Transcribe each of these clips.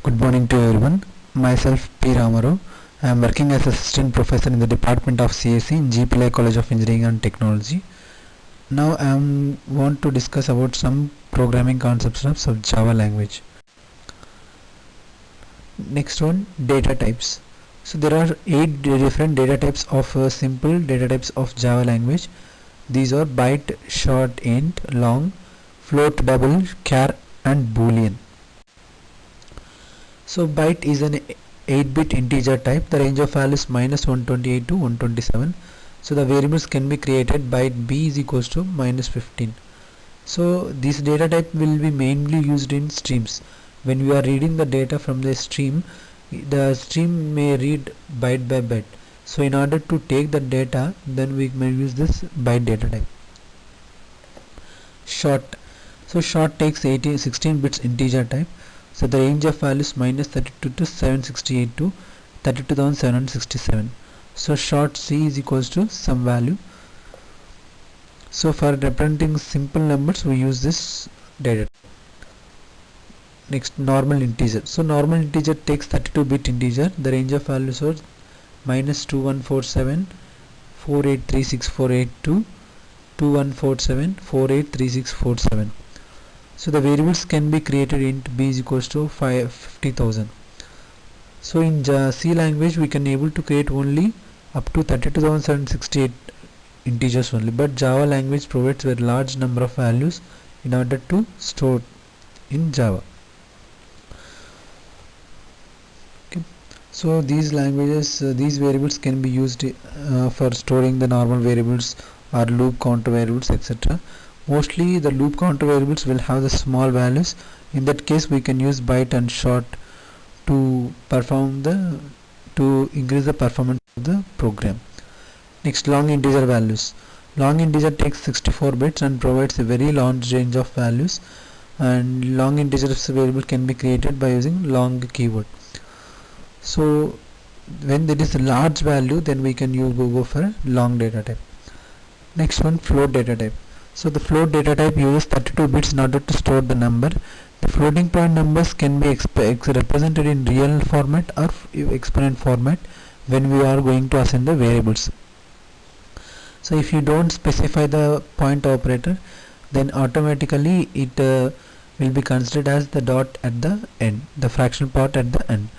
Good morning to everyone. Myself P. Ramarao. I am working as assistant professor in the Department of CSE in GPCET College of Engineering and Technology. Now I want to discuss about some programming concepts of Java language. Next one, data types. So there are 8 different data types of simple data types of Java language. These are byte, short, int, long, float, double, char and boolean. So byte is an 8-bit integer type. The range of values -128 to 127. So the variables can be created. Byte b is equals to -15. So this data type will be mainly used in streams. When we are reading the data from the stream may read byte by byte. So in order to take the data, then we may use this byte data type. Short. So short takes 16 bits integer type. So the range of values -32 to 768 to 32,767. So short c is equals to some value. So for representing simple numbers we use this data. Next, normal integer. So normal integer takes 32-bit integer. The range of values are -2147 483648 to 2147 483647. So the variables can be created. Int b is equals to 50,000. So in C language we can able to create only up to 32,768 integers only, but Java language provides a large number of values in order to store in Java. Okay. So these languages, these variables can be used for storing the normal variables or loop counter variables, etc. Mostly the loop counter variables will have the small values. In that case we can use byte and short to increase the performance of the program. Next, long integer values. Long integer takes 64 bits and provides a very large range of values, and long integer variable can be created by using long keyword. So when there is a large value, then we can go for long data type. Next one, float data type. So the float data type uses 32 bits in order to store the number. The floating point numbers can be represented in real format or exponent format when we are going to assign the variables. So if you don't specify the point operator, then automatically it will be considered as the dot at the end, the fractional part at the end.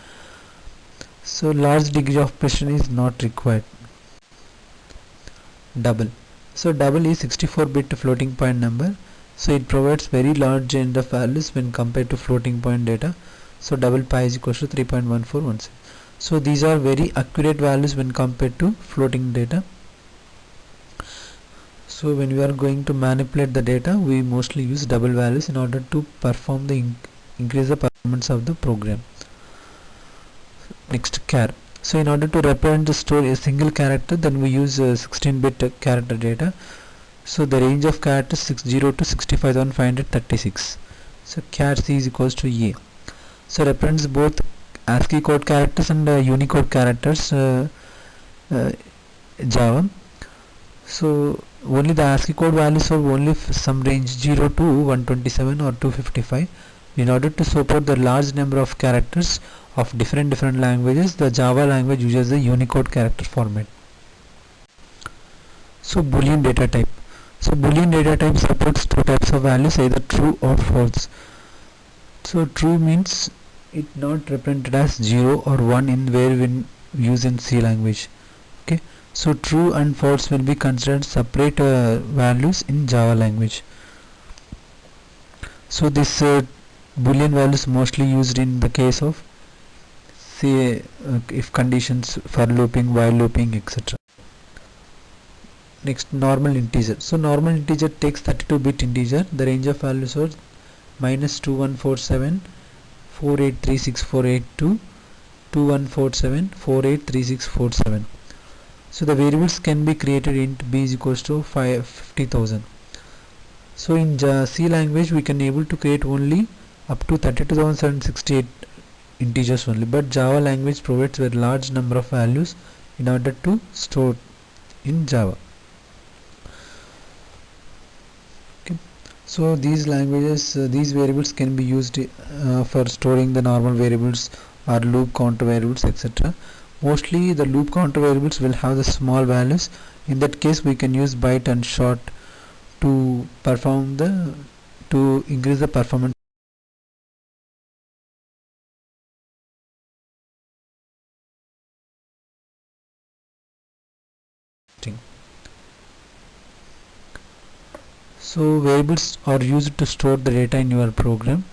So large degree of precision is not required. Double. So double is 64-bit floating point number. So it provides very large range of values when compared to floating point data. So double pi is equals to 3.1416. So these are very accurate values when compared to floating data. So when we are going to manipulate the data, we mostly use double values in order to perform the increase the performance of the program. Next, char. So in order to represent the store a single character, then we use 16-bit character data. So the range of characters 60 to 65,536. So char c is equals to a. So represents both ASCII code characters and Unicode characters Java. So only the ASCII code values are only some range 0 to 127 or 255. In order to support the large number of characters of different languages, the Java language uses the Unicode character format. So Boolean data type. So Boolean data type supports two types of values, either true or false. So true means it not represented as 0 or 1 in where we use in C language. Okay. So true and false will be considered separate values in Java language. So this Boolean values mostly used in the case of say if conditions, for looping, while looping, etc. Next, normal integer. So normal integer takes 32-bit integer. The range of values are -2147 483648 to 2147 483647. So the variables can be created. Int b is equals to 50,000. So in C language we can able to create only up to 32,768 integers only, but Java language provides a large number of values in order to store in Java. So these languages, these variables can be used for storing the normal variables or loop counter variables, etc. Mostly the loop counter variables will have the small values. In that case we can use byte and short to increase the performance. So variables are used to store the data in your program.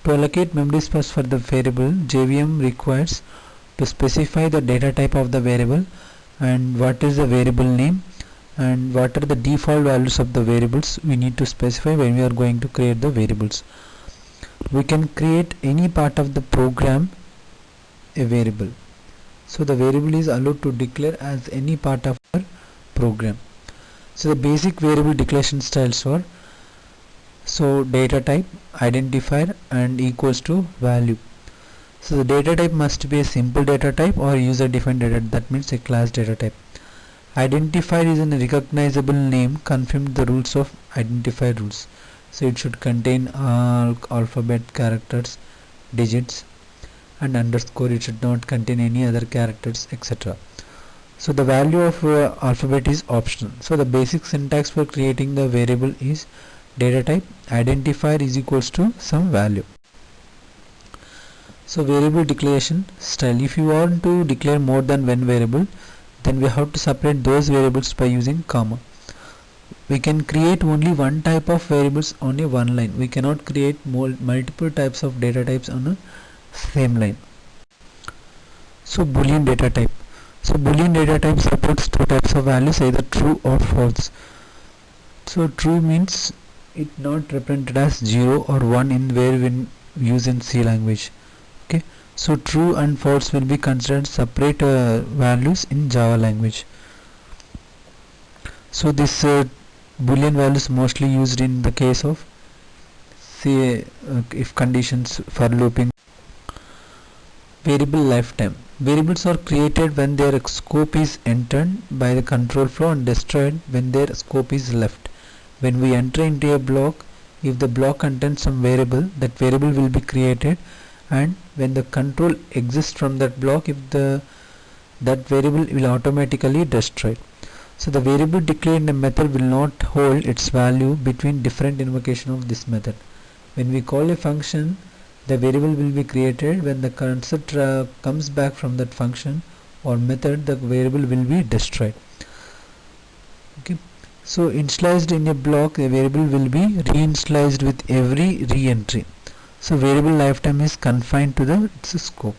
To allocate memory space for the variable, JVM requires to specify the data type of the variable and what is the variable name and what are the default values of the variables we need to specify when we are going to create the variables. We can create any part of the program a variable. So the variable is allowed to declare as any part of our program. So the basic variable declaration styles are data type, identifier and equals to value. So the data type must be a simple data type or user defined data, that means a class data type. Identifier is a recognizable name confirmed the rules of identifier rules. So it should contain all alphabet characters, digits and underscore. It should not contain any other characters, etc. So the value of alphabet is optional. So the basic syntax for creating the variable is data type identifier is equals to some value. So variable declaration style, if you want to declare more than one variable, then we have to separate those variables by using comma. We can create only one type of variables on a one line. We cannot create multiple types of data types on a same line. So Boolean data type. So Boolean data type supports two types of values, either true or false. So true means it not represented as 0 or 1 in where we use in C language. Okay, so true and false will be considered separate values in Java language. So this Boolean values mostly used in the case of if conditions for looping. Variable lifetime. Variables are created when their scope is entered by the control flow and destroyed when their scope is left. When we enter into a block, if the block contains some variable, that variable will be created, and when the control exists from that block, that variable will automatically destroyed. So the variable declared in a method will not hold its value between different invocation of this method. When we call a function, the variable will be created. When the concept comes back from that function or method, the variable will be destroyed. Okay. So initialized in a block, the variable will be reinitialized with every re-entry. So variable lifetime is confined to its scope.